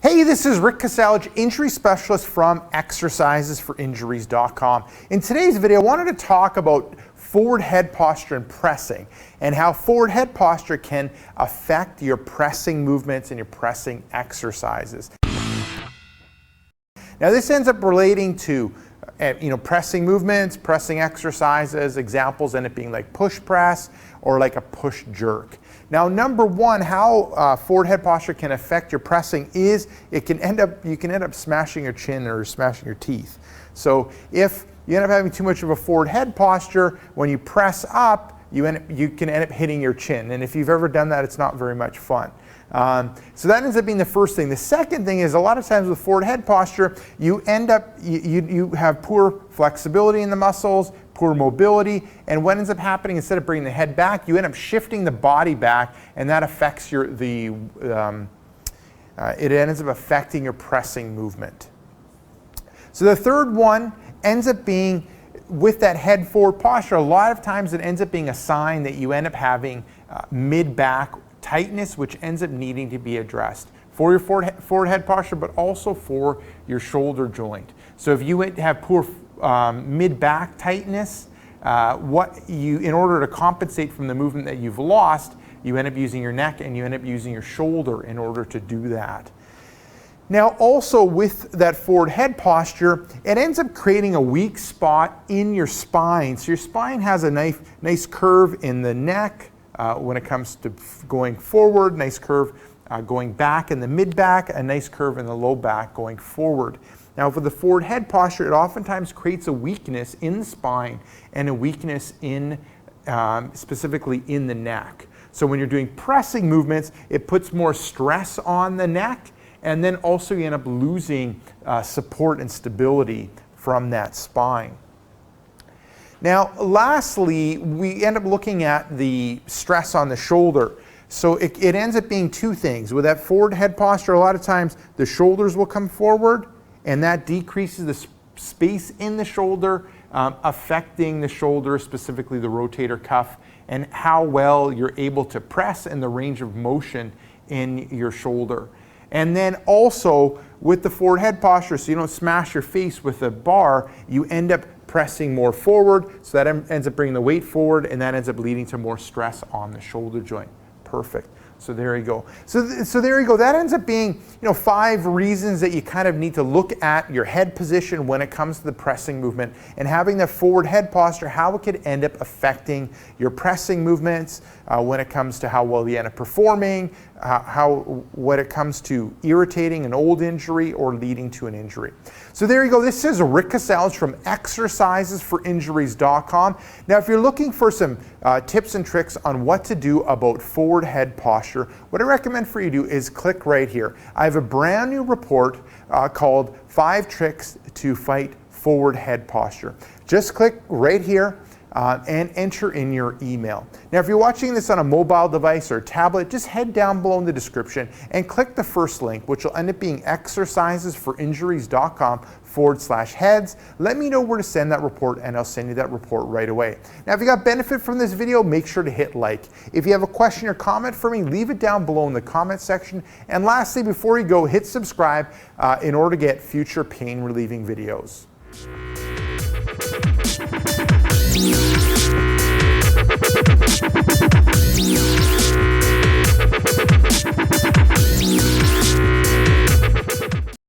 Hey, this is Rick Kasalj, injury specialist from exercisesforinjuries.com. In today's video, I wanted to talk about forward head posture and pressing, and how forward head posture can affect your pressing movements and your pressing exercises. Now, this ends up relating to pressing movements, pressing exercises. Examples end up being like push press or like a push jerk. Now, number one, how forward head posture can affect your pressing is you can end up smashing your chin or smashing your teeth. So if you end up having too much of a forward head posture, when you press up, you can end up hitting your chin. And if you've ever done that, it's not very much fun. So that ends up being the first thing. The second thing is, a lot of times with forward head posture, you have poor flexibility in the muscles, poor mobility, and what ends up happening, instead of bringing the head back, you end up shifting the body back, and that affects it ends up affecting your pressing movement. So the third one ends up being, with that head forward posture, a lot of times it ends up being a sign that you end up having mid-back tightness, which ends up needing to be addressed for your forward head posture, but also for your shoulder joint. So if you have poor mid-back tightness, in order to compensate from the movement that you've lost, you end up using your neck and you end up using your shoulder in order to do that. Now, also with that forward head posture, it ends up creating a weak spot in your spine. So your spine has a nice curve in the neck when it comes to going forward, nice curve going back in the mid-back, a nice curve in the low back going forward. Now, for the forward head posture, it oftentimes creates a weakness in the spine and a weakness specifically in the neck. So when you're doing pressing movements, it puts more stress on the neck, and then also you end up losing support and stability from that spine. Now, lastly, we end up looking at the stress on the shoulder. So it ends up being two things. With that forward head posture, a lot of times the shoulders will come forward, and that decreases the space in the shoulder, affecting the shoulder, specifically the rotator cuff, and how well you're able to press and the range of motion in your shoulder. And then also with the forward head posture, so you don't smash your face with a bar, you end up pressing more forward, so that ends up bringing the weight forward, and that ends up leading to more stress on the shoulder joint. Perfect. So there you go. So there you go. That ends up being 5 reasons that you kind of need to look at your head position when it comes to the pressing movement, and having that forward head posture, how it could end up affecting your pressing movements when it comes to how well you end up performing, when it comes to irritating an old injury or leading to an injury. So there you go. This is Rick Kasalj from exercisesforinjuries.com. Now, if you're looking for some tips and tricks on what to do about forward head posture, what I recommend for you to do is click right here. I have a brand new report called 5 Tricks to Fight Forward Head Posture. Just click right here and enter in your email. Now, if you're watching this on a mobile device or a tablet, just head down below in the description and click the first link, which will end up being exercisesforinjuries.com/heads. Let me know where to send that report, and I'll send you that report right away. Now, if you got benefit from this video, make sure to hit like. If you have a question or comment for me, leave it down below in the comment section. And lastly, before you go, hit subscribe in order to get future pain relieving videos.